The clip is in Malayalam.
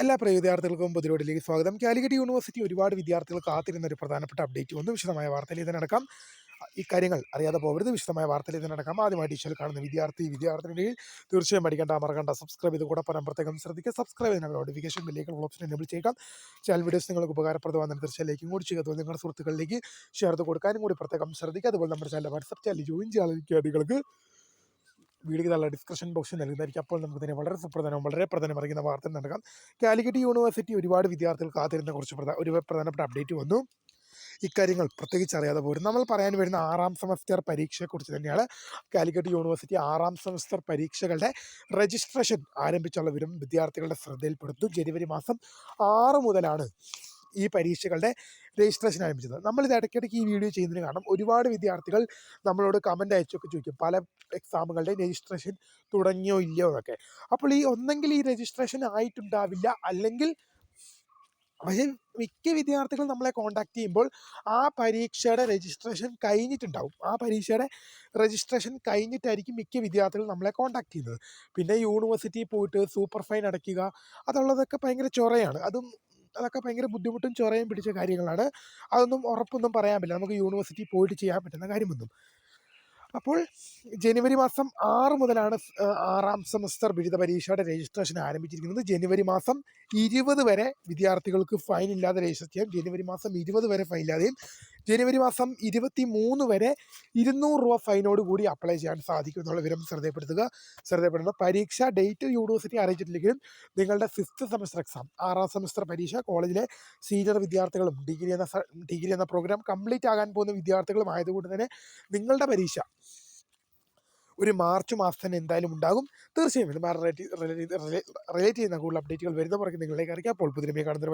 എല്ലാ പ്രിയ വിദ്യാർത്ഥികൾക്കും പുതിയതിലേക്ക് സ്വാഗതം. കാലിക്കറ്റ് യൂണിവേഴ്സിറ്റി ഒരുപാട് വിദ്യാർത്ഥികൾ കാത്തിരുന്ന ഒരു പ്രധാനപ്പെട്ട അപ്ഡേറ്റ് വന്നു. വിശദമായ വാർത്തയിലേക്ക് തന്നെ നടക്കാം. ഇക്കാര്യങ്ങൾ അറിയാതെ പോകരുത്. വിശദമായ വാർത്തയിലേക്ക് തന്നെ നടക്കാം. ആദ്യമായിട്ട് ഈ കാണുന്ന വിദ്യാർത്ഥിനിയിൽ തീർച്ചയായും മറക്കണ്ട സബ്സ്ക്രൈബ് ചെയ്ത് കൂടെ പറയാൻ പ്രത്യേകം ശ്രദ്ധിക്കുക. സബ്സ്ക്രൈബ് ചെയ്ത് നോട്ടിഫിക്കേഷൻ ബെല്ലേക്ക് ഓപ്ഷൻ എനേബിൾ ചെയ്യുക. ചാനൽ വീഡിയോസ് നിങ്ങൾക്ക് ഉപകാരപ്രദമാണെന്ന് തീർച്ചയായും ലൈക്കും കൂടി ചെയ്യുക. അതുപോലെ നിങ്ങളുടെ സുഹൃത്തുക്കളിലേക്ക് ഷെയർ ചെയ്ത് കൊടുക്കാനും കൂടി പ്രത്യേകം ശ്രദ്ധിക്കുക. അതുപോലെ നമ്മുടെ ചാനൽ വാട്സ്ആപ്പ് ചാനൽ ജോയിൻ ചെയ്യാൻ വിദ്യാർത്ഥികൾക്ക് വീഡിയോയ്ക്ക് നല്ല ഡിസ്ക്രിപ്ഷൻ ബോക്സിൽ നൽകുന്നതായിരിക്കും. അപ്പോൾ നമുക്ക് തന്നെ വളരെ പ്രധാനം അറിയുന്ന വാർത്ത നടക്കാം. കാലിക്കറ്റ് യൂണിവേഴ്സിറ്റി ഒരുപാട് വിദ്യാർത്ഥികൾ കാത്തിരുന്ന ഒരു പ്രധാനപ്പെട്ട അപ്ഡേറ്റ് വന്നു. ഇക്കാര്യങ്ങൾ പ്രത്യേകിച്ച് അറിയാതെ പോരും. നമ്മൾ പറയാൻ വരുന്ന 6ാം സെമസ്റ്റർ പരീക്ഷയെക്കുറിച്ച് തന്നെയാണ്. കാലിക്കറ്റ് യൂണിവേഴ്സിറ്റി 6ാം സെമസ്റ്റർ പരീക്ഷകളുടെ രജിസ്ട്രേഷൻ ആരംഭിച്ചുള്ള വിവരം വിദ്യാർത്ഥികളുടെ ശ്രദ്ധയിൽപ്പെടുത്തും. ജനുവരി മാസം 6 മുതലാണ് ഈ പരീക്ഷകളുടെ രജിസ്ട്രേഷൻ ആരംഭിച്ചത്. നമ്മളിത് ഇടയ്ക്കിടയ്ക്ക് ഈ വീഡിയോ ചെയ്യുന്നതിന് കാരണം ഒരുപാട് വിദ്യാർത്ഥികൾ നമ്മളോട് കമൻറ്റ് അയച്ചൊക്കെ ചോദിക്കും, പല എക്സാമുകളുടെ രജിസ്ട്രേഷൻ തുടങ്ങിയോ ഇല്ലയോ എന്നൊക്കെ. അപ്പോൾ ഒന്നെങ്കിൽ ഈ രജിസ്ട്രേഷൻ ആയിട്ടുണ്ടാവില്ല, അല്ലെങ്കിൽ പക്ഷേ മിക്ക വിദ്യാർത്ഥികൾ നമ്മളെ കോൺടാക്ട് ചെയ്യുമ്പോൾ ആ പരീക്ഷയുടെ രജിസ്ട്രേഷൻ കഴിഞ്ഞിട്ടുണ്ടാവും. ആ പരീക്ഷയുടെ രജിസ്ട്രേഷൻ കഴിഞ്ഞിട്ടായിരിക്കും മിക്ക വിദ്യാർത്ഥികൾ നമ്മളെ കോൺടാക്ട് ചെയ്യുന്നത്. പിന്നെ യൂണിവേഴ്സിറ്റിയിൽ പോയിട്ട് സൂപ്പർ ഫൈൻ അടയ്ക്കുക, അതുള്ളതൊക്കെ ഭയങ്കര ചൊറയാണ്. അതൊക്കെ ഭയങ്കര ബുദ്ധിമുട്ടും ചൊറയും പിടിച്ച കാര്യങ്ങളാണ്. അതൊന്നും ഉറപ്പൊന്നും പറയാൻ പറ്റില്ല നമുക്ക് യൂണിവേഴ്സിറ്റിയിൽ പോയിട്ട് ചെയ്യാൻ പറ്റുന്ന കാര്യമൊന്നും. അപ്പോൾ ജനുവരി മാസം 6 മുതലാണ് 6ാം സെമസ്റ്റർ ബിരുദ പരീക്ഷയുടെ രജിസ്ട്രേഷൻ ആരംഭിച്ചിരിക്കുന്നത്. ജനുവരി മാസം 20 വരെ വിദ്യാർത്ഥികൾക്ക് ഫൈൻ ഇല്ലാതെ രജിസ്റ്റർ ചെയ്യാം. ജനുവരി മാസം 20 വരെ ഫൈൻ ഇല്ലാതെയും ജനുവരി മാസം 23 വരെ 200 രൂപ ഫൈനോട് കൂടി അപ്ലൈ ചെയ്യാൻ സാധിക്കും എന്നുള്ള വിവരം ശ്രദ്ധപ്പെടുന്നത്. പരീക്ഷ ഡേറ്റ് യൂണിവേഴ്സിറ്റി അറിയിച്ചിട്ടില്ലെങ്കിലും നിങ്ങളുടെ 5th സെമസ്റ്റർ എക്സാം 6ാം സെമസ്റ്റർ പരീക്ഷ കോളേജിലെ സീനിയർ വിദ്യാർത്ഥികളും ഡിഗ്രി എന്ന പ്രോഗ്രാം കംപ്ലീറ്റ് ആകാൻ പോകുന്ന വിദ്യാർത്ഥികളും ആയതുകൊണ്ട് തന്നെ നിങ്ങളുടെ പരീക്ഷ ഒരു മാർച്ച് മാസം തന്നെ എന്തായാലും ഉണ്ടാകും. തീർച്ചയായും ഇതുമായി റിലേറ്റ് ചെയ്യുന്ന കൂടുതൽ അപ്ഡേറ്റുകൾ വരുന്ന പുറകെ നിങ്ങളിലേക്ക് അറിയിക്കാം. അപ്പോൾ പുതിയ കാണുന്ന